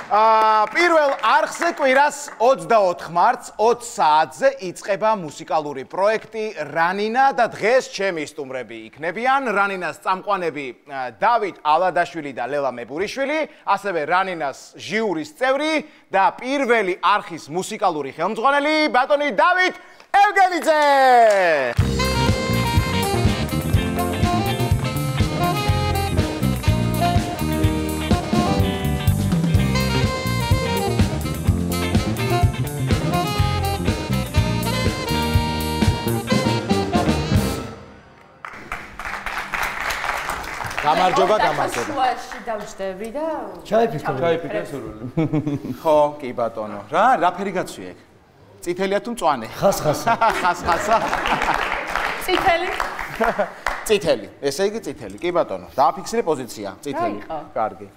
პირველ არხზე კვირას 24 მარტს 20 საათზე იწყება მუსიკალური პროექტი რანინა და დღეს ჩემი სტუმრები იქნებიან რანინას წამყვანები დავით ალადაშვილი და ლელა მებურიშვილი, ასევე რანინას ჟიურის წევრი და პირველი არხის მუსიკალური ხელმძღვანელი ბატონი დავით ევგენიძე. გამარჯობა, გამარჯობა. შუაში დავждები და ჩაიფიქრე სურვილი. ხო, კი ბატონო. რა ფერი გაცვი ეგ? წითელია თუ მწვანე? ხასხასა. ხასხასა. წითელი. წითელი. ესე იგი წითელი. კი ბატონო. დააფიქსირე პოზიცია. წითელი. კარგი.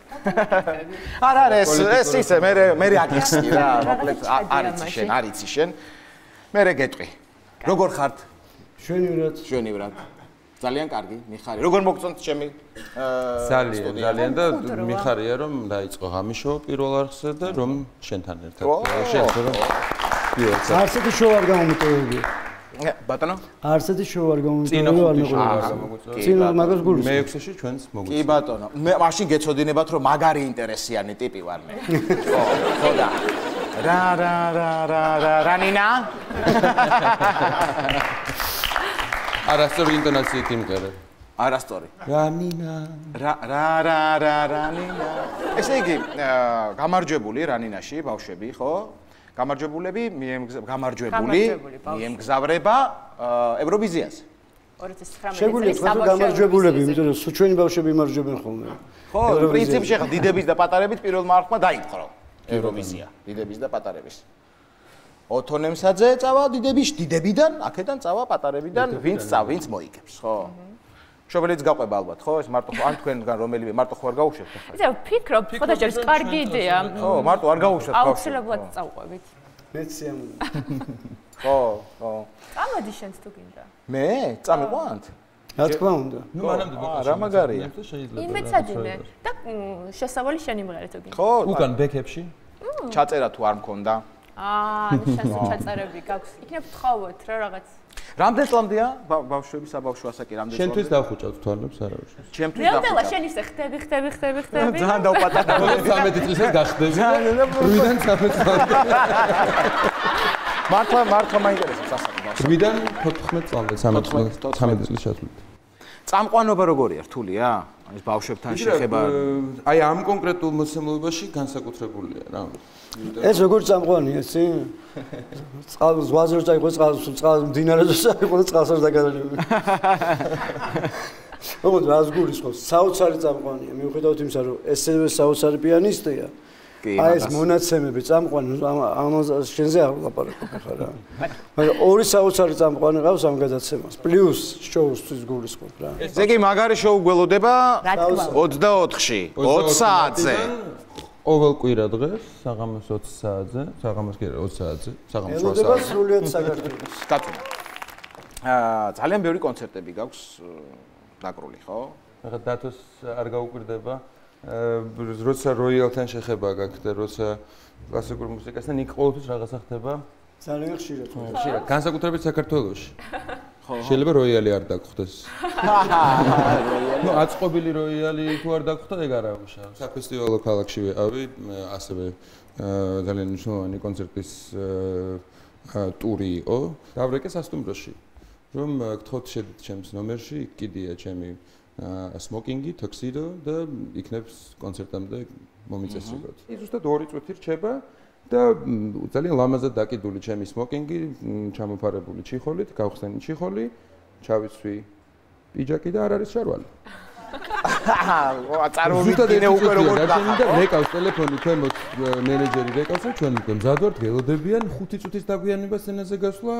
არა, ეს ისე მე აკიხსნი რა, მოკლედ არიცი შენ. მე გეტყვი. როგორ ხართ? შვენივრად. ძალიან კარგი, მიხარი. როგორ მოგწონთ ჩემი ძალიან და მიხარია რომ დაიწყო ღამის შოუ პირველ არხზე და რომ შენთან ერთად. არსეთი შოუ არ გამომიტოვებია. ბატონო? არსეთი შოუ არ გამომიტოვებია, არ მეყოლა. წინა მაგას გულის. მე-6-ში ჩვენს მოგვიწევთ. კი ბატონო. მე მაშინ გეცოდინებათ რომ მაგარი ინტერესიანი ტიპი ვარ მე. ხო და. რანინა? არასწორი ინტონაციით იმღერე. არასწორი. რანინა. რანინა. ესე იგი, გამარჯვებული რანინაში ბავშვები, ხო? გამარჯვებულები მიემგზავრება ევროვიზიაზე. 2019 შეგვიძლია თქვა გამარჯვებულები, იმიტომ რომ ჩვენი ბავშვები იმარჯვებენ ხოლმე. ხო, პრინციპში ხა დიდების და პატარებით პირველმა არხმა დაიპყრო ევროვიზია, დიდების და პატარების. ოთონემსაძე წავა დიდებიდან, აქედან წავა პატარებიდან, ვინც მოიგებს, ხო? შობელიც გაყვება ალბათ, ხო? ეს მარტო ან თქვენგან რომელიმე მარტო ხო არ გაუშვებთ ახლა. იცი, ვფიქრობ, ხოდაშ არის კარგი იდეა. ხო, მარტო არ გაუშვებთ ბავშვებს. აუცილებლად წავყვებით. მეც სიამოვნებაა. ხო. წამოდი შენც თუ გინდა. მე წამიყვანთ? რა თქმა უნდა. ნუ მანამდე რა მაგარია. იმეცადინე და შესავალი შენი მღერე თუ გინდა. ხო, უკან ბექებში? ჩაწერა თუ არ მქონდა. ჩაწერები გაქვს. იქნებ თხოვოთ რა რაღაც. რამდენ წლამდეა ბავშვები საბავშვო ასაკი რამდენ წლამდე? შენთვის დავხუჭავთ თვალებს არავის. ჩემთვის ნელ-ნელა შენ ისე ხდები. ძალიან დავპატარა. 13 წლისას გახდები. 8-დან 13 წლამდე. მართლა მაინტერესებს ასაკი ბავშვი. 8-დან 14 წლამდე 13 წლის ჩათვლით. წამყვანობა როგორია, რთულია? ეს ბავშვებთან შეხება. აი ამ კონკრეტულ მოსამართლობაში განსაკუთრებულია რა. ეს როგორ წამყვანია, იცი? წყალს ზღვაზე რო წაიყვე, წყალს მდინარეზე წაიყვე, წყალს არ დაგარანები. ოღონდ რას გულისხმობს? საოცარი წამყვანია. მიუხედავად იმისა, რომ ესევე საოცარი პიანისტია. აი ეს მონაცემები წამყვანი, ამაზე შენზე არ ვლაპარაკობ ხარ რა. მაგრამ ორი საოცარი წამყვანი ყავს ამ გადაცემას. პლუს შოუსთვის გულისხმობ რა. ესე იგი მაგარი შოუ გველოდება 24-ში, 20 საათზე. ყოველ კვირა დღეს საღამოს 20 საათზე, საღამოს კი არა 20 საათზე, საღამოს 8 ელოდება საათზე. სრულიად საქართველოს. გაწუნა. ძალიან ბევრი კონცერტები გაქვს დაკრული, ხო? ახლა დათოს არ გაუკვირდება. როცა როიალთან შეხება გაქვს და როცა კლასიკურ მუსიკასთან იქ ყოველთვის რაღაცა ხდება. ძალიან ხშირად. ხშირად, განსაკუთრებით საქართველოში. შეიძლება როიალი არ დაგხვდეს. ნუ აწყობილი როიალი თუ არ დაგხვდა, ეგ არ ამუშავებს. საფესტივალო ქალაქში ვიყავი, ასევე ძალიან მნიშვნელოვანი კონცერტის ტური იყო. დავრეკე სასტუმროში, რომ გთხოვთ შედით ჩემს ნომერში, იქ კიდია ჩემი სმოკინგი, ტაქსიდო და იქნებს კონცერტამდე მომიწესრიგოთ. ის ზუსტად 2 წუთი რჩება და ძალიან ლამაზად დაკიდული ჩემი სმოკინგი, ჩამოფარებული ჩიხოლით, გავხსნენი ჩიხოლი, ჩავიცვი პიჯაკი და არ არის შარვალი. წარმოვიდგინე უკვე როგორ და რეკავს ტელეფონი ქვემოთ მენეჯერი რეკავს რომ ჩვენ უკვე მზად ვართ ველოდებიან 5 წუთის დაგვიანება სცენაზე გასვლა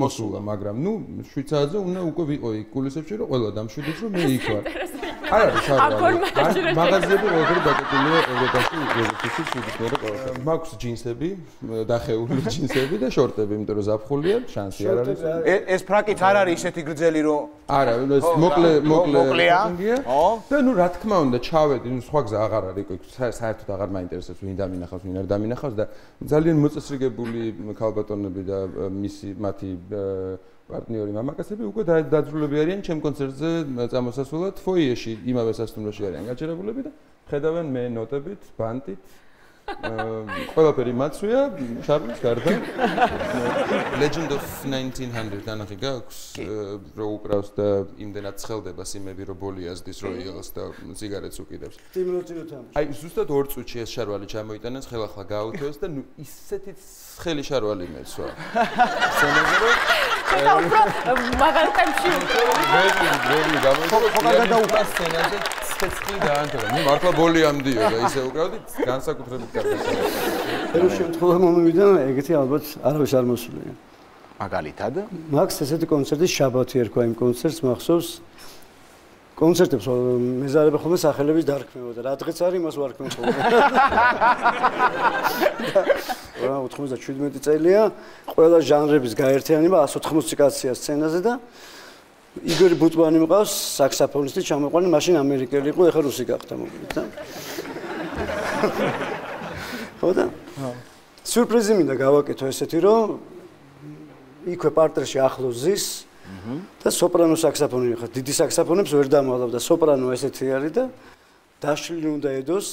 მოსულა მაგრამ ნუ 7 საათზე უნდა უკვე ვიყო იქ კულისებში რომ ყველა დამშვიდეს რომ მე იქ ვარ არა, შარვალი. მაღაზიები როგორ დაკეტილია ევროპაში, ევროპაში სულ ყოველთვის. მაქვს ჯინსები, დახეული ჯინსები და შორტები, იმიტომ რომ ზაფხულია, შანსი არ არის. ეს ფრაკიც არ არის ისეთი გრძელი რომ არა, ეს მოკლეა. და ნუ რა თქმა უნდა, ჩავედი, ნუ სხვა გზა აღარ არის, საერთოდ აღარ მაინტერესებს ვინ დამინახავს, ვინ არ დამინახავს და ძალიან მოწესრიგებული ქალბატონები და მათი პარტნიორი მამაკაცები უკვე დაძრულები არიან ჩემ კონცერტზე წამოსასვლელად ფოიეში იმავე სასტუმროში არიან გაჩერებულები და ხედავენ მე ნოტებით, ბანტით ყველაფერი მაცვია, შარვის გარდა. Legend of 1900 ანახი გაქვს, რო უკრავს და იმდენად ცხელდება სიმები, რო ბოლი აზდის როიალს და სიგარეტს უკიდებს. აი, ზუსტად 2 წუთში ეს შარვალი ჩამოიტანეს, ხელახლა გააუთოეს და ნუ ისეთი ცხელი შარვალი მეცვა. სცენაზე რომ მაღალ ტემპში ველი გამოიწვია სცენაზე ცეცხლი დაანთრა. ნუ მართლა ბოლი ამდიო და ისე უკრავდი განსაკუთრებით კარგი. ეს შემთხვევა მომივიდა, ეგეთი ალბათ არავის არ მოსულია. მაგალითად? მაქვს ესეთი კონცერტი შაბათი ერქვა იმ კონცერტს, მახსოვს. კონცერტებს მეზარება ხოლმე სახელების დარქმევა და რა დღეც არის იმას ვარქმევ ხოლმე. 97 წელია, ყველა ჟანრების გაერთიანება 180 კაცია სცენაზე და იგორი ბუტბანი მყავს, საქსაფონისტი ჩამოყვანი, მაშინ ამერიკელი იყო, ეხლა რუსი გახდა მოკლედ და. ხო და? სიურპრიზი მინდა გავაკეთო ესეთი, რომ იქვე პარტერში ახლოს ზის და სოპრანო საქსაფონი ხარ, დიდი საქსაფონებს ვერ დამალავ და სოპრანო ესეთი არის და დაშლილი უნდა ედოს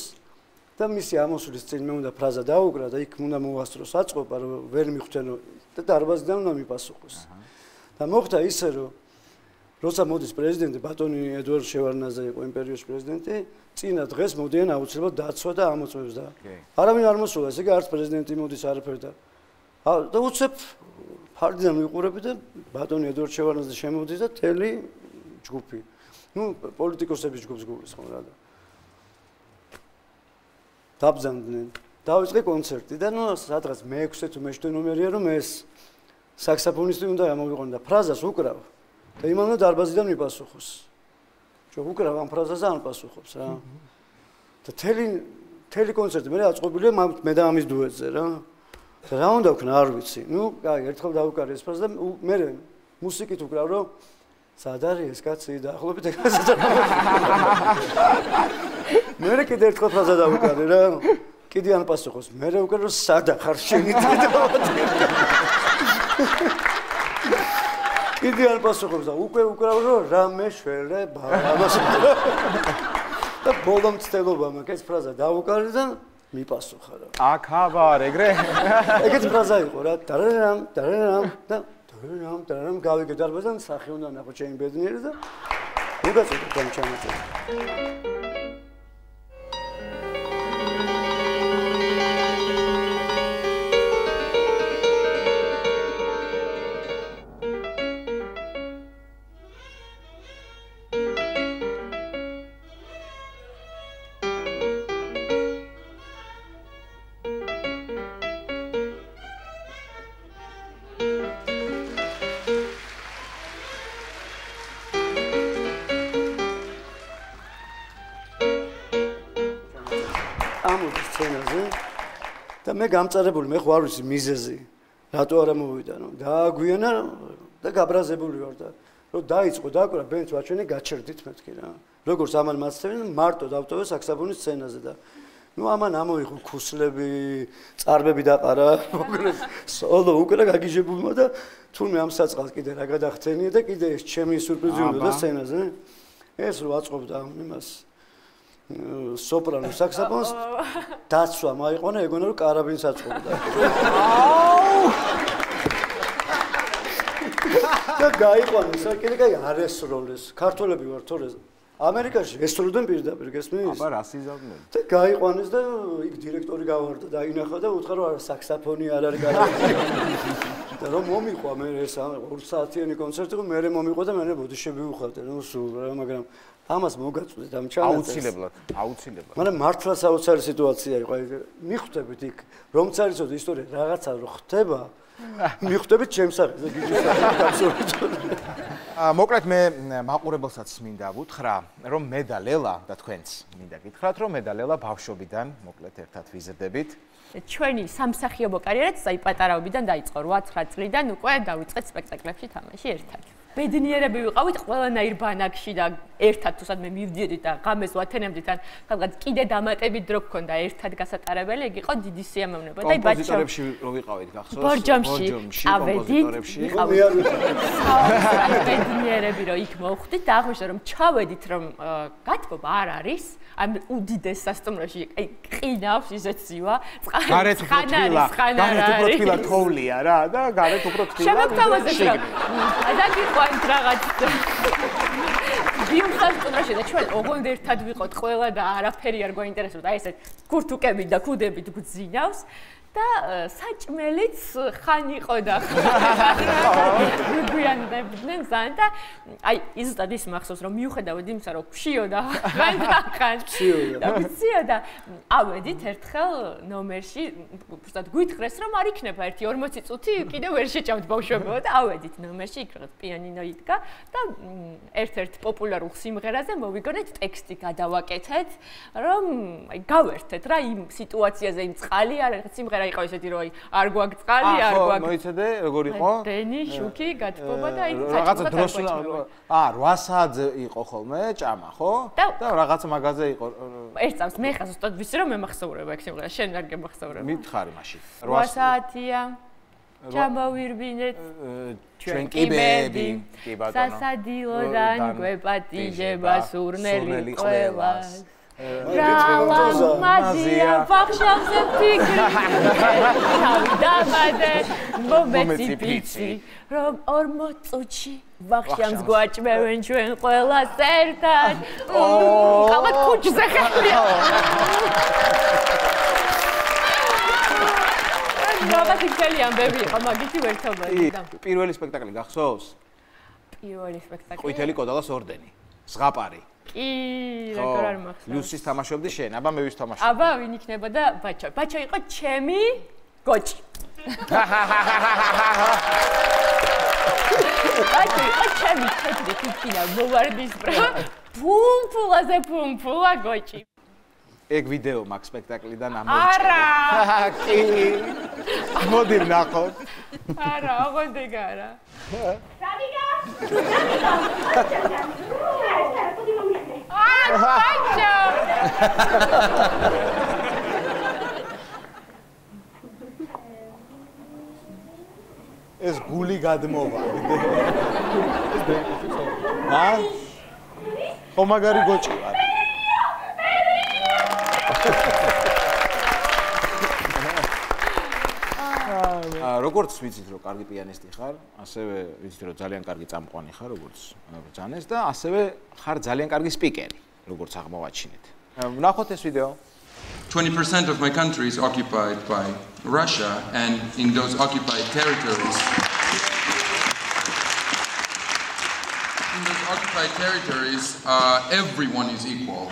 და მისი ამოსulis წინ მე უნდა ფრაზა დაუკრა და იქ უნდა მოვასწროს აწყობა რომ ვერ მიხვდენო და დარბაზიდან უნდა მიპასუხოს. და მოხდა ისე რომ როცა მოდის პრეზიდენტი ბატონი ედუარდ შევარდნაძე იყო იმ პერიოდში პრეზიდენტი, წინა დღეს მოდიან აუცილებლად დაცვა და ამოწმებს და არავინ არ მოსულა, ესე იგი არც პრეზიდენტი მოდის არაფერ და უცებ ფარდიდან ვიყურები და ბატონი ედუარდ შევარდნაძე შემოდის და თელი ჯგუფი. ნუ პოლიტიკოსების ჯგუფს გულისხმობ რა და დაბზანდნენ. დავიწყე კონცერტი და ნუ სადღაც მე-6 თუ მე-7 ნომერია რომ ეს საქსაფონისტი უნდა გამოვიყო და ფრაზას უკრავ და იმანო დარბაზიდან მიპასუხოს. ჯო უკრავ ამ ფრაზაზე არ პასუხობს რა. და თელი კონცერტი მე აწყობილია მე და ამის დუეტზე რა. და რა უნდა ვქნა არ ვიცი. ნუ კაი, ერთხელ დავუკარი ეს ფრაზა და მე მუსიკით უკრავ რომ სად არის ეს კაცი დაახლოებით ეგრეზე. მე კიდე ერთხელ ფრაზა დავუკარი რა. კიდე არ პასუხობს. მე უკრავ რომ სად ახარ შენი კიდე არ პასუხობს და უკვე უკრავ რომ რამე შველება ამას და ბოლომ ცდილობა მაქვს ეს ფრაზა დავუკარი და მიპასუხა რა. აკაბარ ეგრე? ეგეთი ფრაზა იყო რა. დარარამ და დარარამ გავიგე დარბაზიდან სახე უნდა ნახო ჩემი ბედნიერი და უგაცეთ ამ ჩამოწევ. და მე გამწარებული მე ხო არ ვიცი მიზეზი რატო არა მოვიდა ნუ დააგვიანა და გაბრაზებული ვარ და რომ დაიწყო დაკვრა ბენდს ვაჩვენე გაჩერდით მეთქი რა როგორც ამან მაცდევენ მარტო დავტოვე საქსაფონის სცენაზე და ნუ ამან ამოიღო ქუსლები წარბები დაყარა მოგრეს სოლო უკრა გაგიჟებულმა და თურმე ამ საწყალს კიდე რა გადახცენია და კიდე ეს ჩემი სიურპრიზი უნდა და სცენაზე ეს რო აწყობდა იმას სოპრანო საქსაფონს დაცვა მაიყვანა ეგონა რომ კარაბინს აწყობდა. და გაიყვანა საკიდე კაი არ ესროლეს. ქართველები ვარ თორე ამერიკაში ესროლდნენ პირდაპირ გესმის? აბა რა სიზავდნენ. და გაიყვანეს და იქ დირექტორი გავარდა და ინახა და უთხრა რომ არა საქსაფონი არ არის კარაბინი. და რომ მომიყვა მე ეს 2 საათიანი კონცერტი იყო მე მომიყვა და მე ბოდიშები ვუხავდი ნუ სულ რა მაგრამ ამას მოგაწვდით ამ ჩანაწერს. აუცილებლად. მაგრამ მართლა საოცარი სიტუაცია იყო. მიხვდებით იქ, რომ წარიცოდე ისტორია რაღაცა რო ხდება, მიხვდებით ჩემს სახეზე გიჟის გასწორებით. მოკლედ მე მაყურებელსაც მინდა ვუთხრა, რომ მე და ლელა და თქვენც მინდა გითხრათ, რომ მე და ლელა ბავშვობიდან მოკლედ ერთად ვიზრდებით. ჩვენი სამსახიობო კარიერაც აი პატარაობიდან დაიწყო 8-9 წლიდან უკვე დავიწყეთ სპექტაკლებში თამაში ერთად. ბედნიერები ვიყავით ყველანაირ ბანაკში და ერთად თუსად მე მივდიოდი და ღამეს ვათენებდით ან რაღაც კიდე დამატებით დრო გქონდა ერთად გასატარებელი, ეგ იყო დიდი სიამოვნება და აი კომპოზიტორებში რო ვიყავით გახსოვს? ბორჯომში კომპოზიტორებში ვიყავით. ბედნიერები რო იქ მოვხვდით და აღმოჩნდა რომ ჩავედით რომ გათბობა არ არის, ამ უდიდეს სასტუმროში აი ყინავს ისეთ ზივა, გარეთ უფრო თბილა თოვლია რა და გარეთ უფრო თბილა. შემოგთავაზეთ რა. და გიყვანთ რაღაც ბიუსასტუმრაში და ჩვენ ოღონდ ერთად ვიყოთ ყველა და არაფერი არ გვაინტერესებდა აი ესეთ ქურთუკებით და ქუდებით გძინავს და საჭმელიც ხან იყო და გვიანდებდნენ ზან და აი ზუსტად ის მახსოვს რომ მიუხედავად იმისა რომ ქშიოდა ხან ქციოდა ავედით ერთხელ ნომერში უბრალოდ გვითხრეს რომ არ იქნება 1-40 წუთი კიდევ ვერ შეჭამთ ბავშვებო და ავედით ნომერში იქ რაღაც პიანინო იდგა და ერთ-ერთ პოპულარულ სიმღერაზე მოვიგონეთ ტექსტი გადავაკეთეთ რომ აი გავერთეთ რა იმ სიტუაციაზე იმ წყალი არ რაღაც სიმღერა იყო ესეთი რომ არ გვაქვს წყალი არ გვაქვს მოიცადე როგორ იყო დენი შუქი გათბობა და აი რაღაცა დროს 8 საათზე იყო ხოლმე ჭამა ხო და რაღაცა მაგაზე იყო ერთ წამს მე ხა ზუსტად ვიცი რომ მე მახსოვრება ეგ სიმღერა შენ არ გემახსოვრება მითხარი მაშინ 8 საათია ჩამოვირბინეთ ჩვენ კიბები კი ბატონო სასადილოდან გვეპატიჟება სურნელი ყველას რალამაზია ვახშავზე ფიქრი თავი დამადე მომეცი პიცი რომ 40 წუთში ვახშამს გვაჭმევენ ჩვენ ყველას ერთად ალბათ ქუჩზე ხალხია რაღაც იქელი ამბები იყო მაგითი ვერთობები და პირველი სპექტაკლი გახსოვს? პირველი სპექტაკლი ყვითელი კოდალას ორდენი ზღაპარი კი, როგორ არ მახსოვს. ლუსის თამაშობდი შენ, აბა მე ვის თამაშობდი? აბა ვინ იქნება და ბაჩო. ბაჩო იყო ჩემი გოჭი. ბაჩო იყო ჩემი თეთრი თითქინა მოვარდისბრა. პუმპულაზე პუმპულა გოჭი. ეგ ვიდეო მაქვს სპექტაკლიდან ამოიჭრა. არა! კი. მოდი ვნახოთ. არა, ოღონდ ეგ არა. დავიგა! ბაჩო! ეს გული გადმოვა. ხო მაგარი გოჭი ვარ. როგორც ვიცით რომ კარგი პიანისტი ხარ, ასევე ვიცით რომ ძალიან კარგი წამყვანი ხარ, როგორც ბრძანეს და ასევე ხარ ძალიან კარგი სპიკერი, როგორც აღმოვაჩინეთ. ვნახოთ ეს ვიდეო. 20% of my country is occupied by Russia, and in those occupied territories, everyone is equal.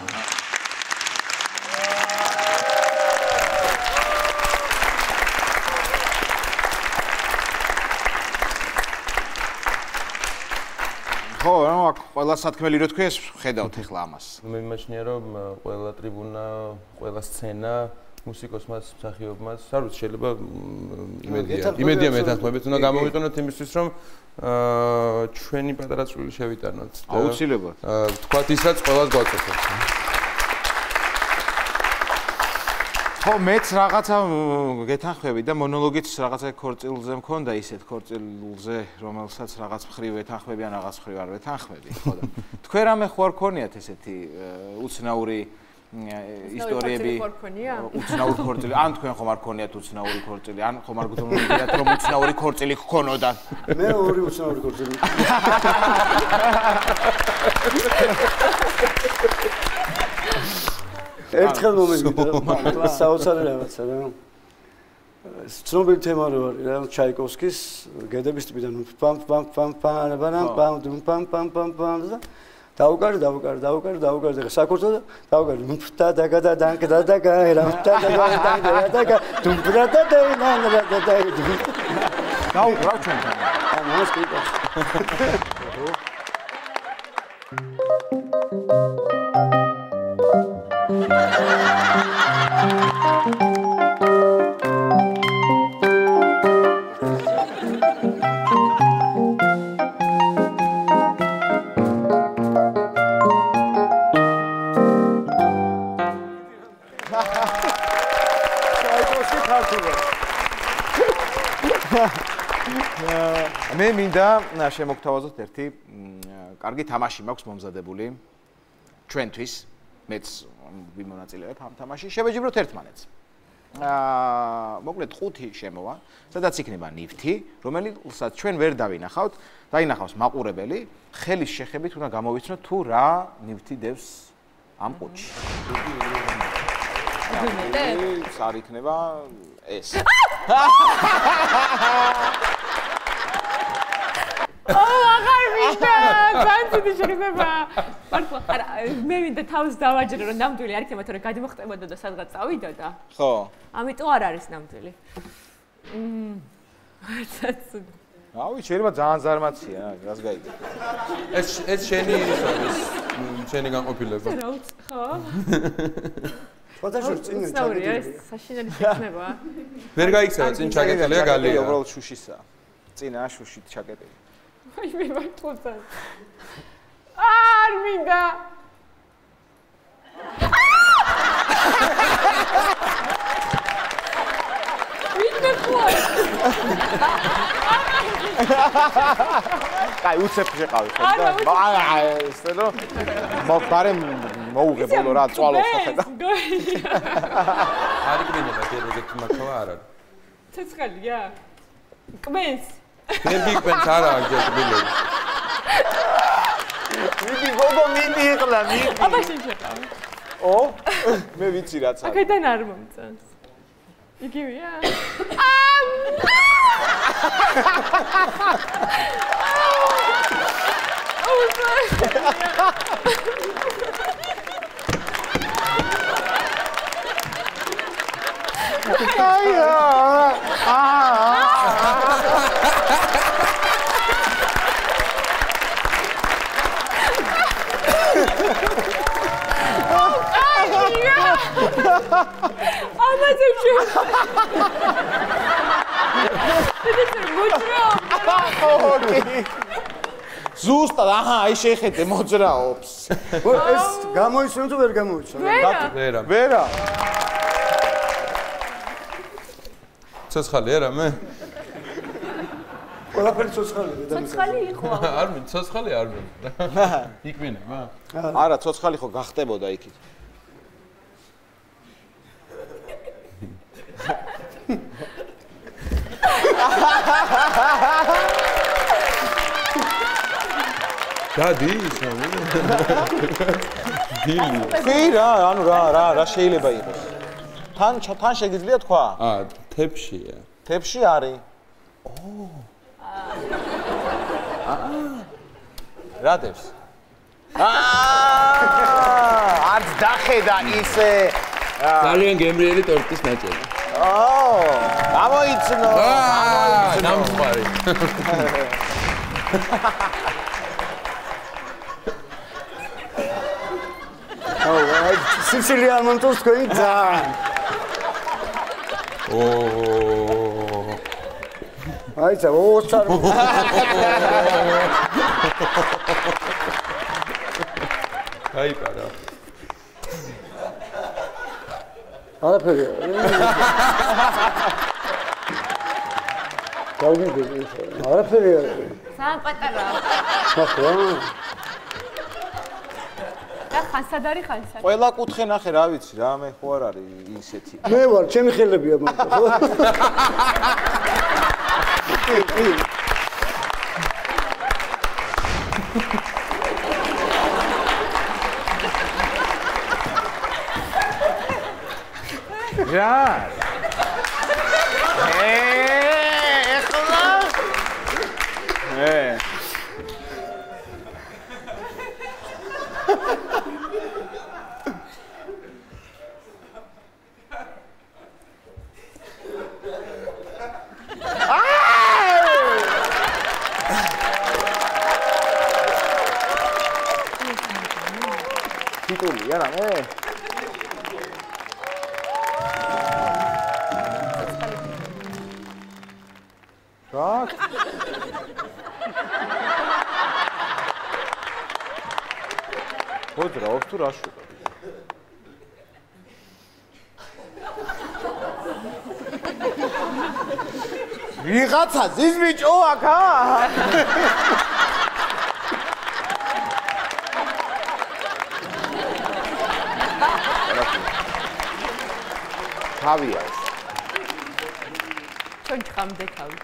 ხო, აქ ყველა სათქმელი რო თქვი, ეს ხედავთ ახლა ამას. მე მიმაჩნია რომ ყველა ტრიბუნა, ყველა სცენა მუსიკოსმაც, მსახიობმაც, არ ვიცი, შეიძლება იმედია მეთანხმებით, უნდა გამოვიყენოთ იმისთვის, რომ ჩვენი პატარა წვლილი შევიტანოთ. აუცილებლად. თქვათ ის რაც ყველას გვაწესებს. ხო, მეც რაღაცა გეთანხმები და მონოლოგიც რაღაცა ქორწილზე მქონდა ისეთ ქორწილზე, რომელსაც რაღაც მხრივ ეთანხმები ან რაღაც მხრივ არ ვეთანხმები, ხო და თქვენ რამე ხო არ ქონიათ ესეთი უცნაური ისტორიები უცნაური ქორწილი ან თქვენ ხომ არ ქონიათ უცნაური ქორწილი ან ხომ არ გძნობდით რომ უცნაური ქორწილი გქონოდა მე ორი უცნაური ქორწილი ერთხელ მომიგდა საოცარი რაღაცა რა ცნობილი თემა რო არის რა ჩაიკოვსკის გედების ტიპიდან პამ პამ პამ პამ პამ პამ პამ პამ პამ დაუკარი საკურთხო და დაუკარი მფთა დაგადა დანკდა დაგა ერა მფთა დაგა დანკდა დაგა დუმბრა და დაინა და დაუყრავ ჩვენთან. ამას კი. მე მინდა შემოგთავაზოთ ერთი კარგი თამაში მაქვს მომზადებული ჩვენთვის მეც ვიმონაწილეებ ამ თამაში შევეჯიბროთ ერთმანეთს მოკლედ 5 შემოვა სადაც იქნება ნივთი რომელსაც ჩვენ ვერ დავინახავთ დაინახავს მაყურებელი ხელის შეხებით უნდა გამოვიცნოთ თუ რა ნივთი დევს ამ ყუთში არ იქნება ეს აღარ მინდა, განცდი შეიძლება. მართლა, არა, მე მინდა თავს დავაჯერო, რომ ნამდვილი არ იქნება, თორე გადმოხტებოდა და სადღაც წავიდოდა. ხო. ამიტომ არ არის ნამდვილი. ავი, შეიძლება ძალიან ზარმაცია, რას გაიგე. ეს შენი შენი განყოფილება. ხო? ფოტოშოპ წინ ჩაგეთილი. ეს საშინელი შექმნება. ვერ გაიქცევა წინ ჩაგეთილია გალია. უბრალოდ შუშისა. წინა შუშით ჩაგეთილი. აი მე მართლა არ მინდა აი უცებ შეყავი ხო და ესე რომ ბარემ მოუღე ბოლო რა წვალოს ხო ხედა არ იქნება ეგეთი მართლა არ არის ცეცხალია კმენს ვერ გიკვენს არა გეკბილები მიდი გოგო მიდი იყლა მიდი აბა შეჭყავ ო მე ვიცი რაც არის აქედან არ მომწონს იგივეა ზუსტად აჰა აი შეხედე მოძრაობს ეს გამოიცნო თუ ვერ გამოიცნო ვერა ცოცხალი არა მე ყველაფერი ცოცხალია და ცოცხალი იყო არ მინდა ცოცხალი არ მინდა იქნება არა ცოცხალი ხო გახტებოდა იქით გადის დილი ხირა ანუ რა შეიძლება იყოს თან შეგიძლია თქვა თეფშია თეფში არის რა დევს არც დახედა ისე ძალიან გემრიელი ტორტის ნაწილი გამოიცნო ნამხარი სიცილია მომწონს თქვენი ძალიან აი ცა ოჩარ აი პარა არაფერი გავიგე არაფერი სამ პატარა ხო და ხანსადარი ხანსად ყველა კუთხე ნახე რა ვიცი რა მე ხო არ არის ისეთი მე ვარ ჩემი ხელებია მარტო ხო რა ეხლა რა? მოძრაობს თუ რა შუა? ვიღაცა ზის ბიჭო აქა? თავია ეს. ჩვენ ჭამდე თავი.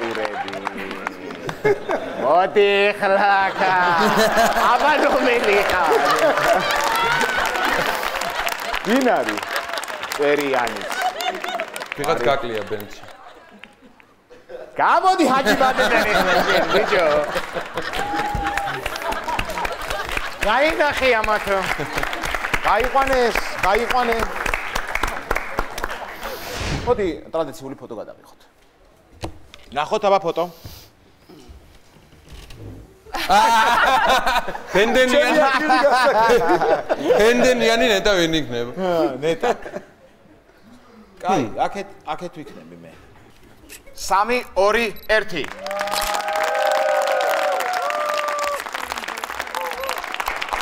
ურები. მოდი ხლაკა. აბა რომელი ხარ? ვინ არის? წერიანი. ვიღაც გაკლია ბენჩი. გამოდი ჰაჯი ბადენე ხლაკა, ბიჭო. გაიგახი ამათო. გაიყვანე. მოდი ტრადიციული ფოტო გადავიღოთ. ნახოთ აბა ფოტო. ჰენდენიანი ნეტა ვინ იქნება? ნეტა. კაი, აქეთ ვიქნები მე. 3 2 1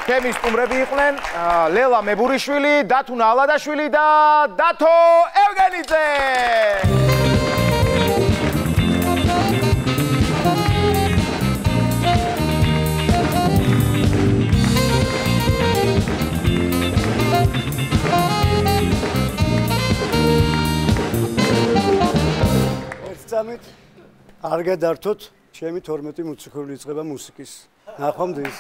ჩემი სტუმრები იყვნენ ლელა მებურიშვილი, დათუნა ალადაშვილი და დათო ევგენიძე. ერთწამით არ გადართოთ, ჩემი 12 მოციქული იწყება მუსიკის. ნახვამდის.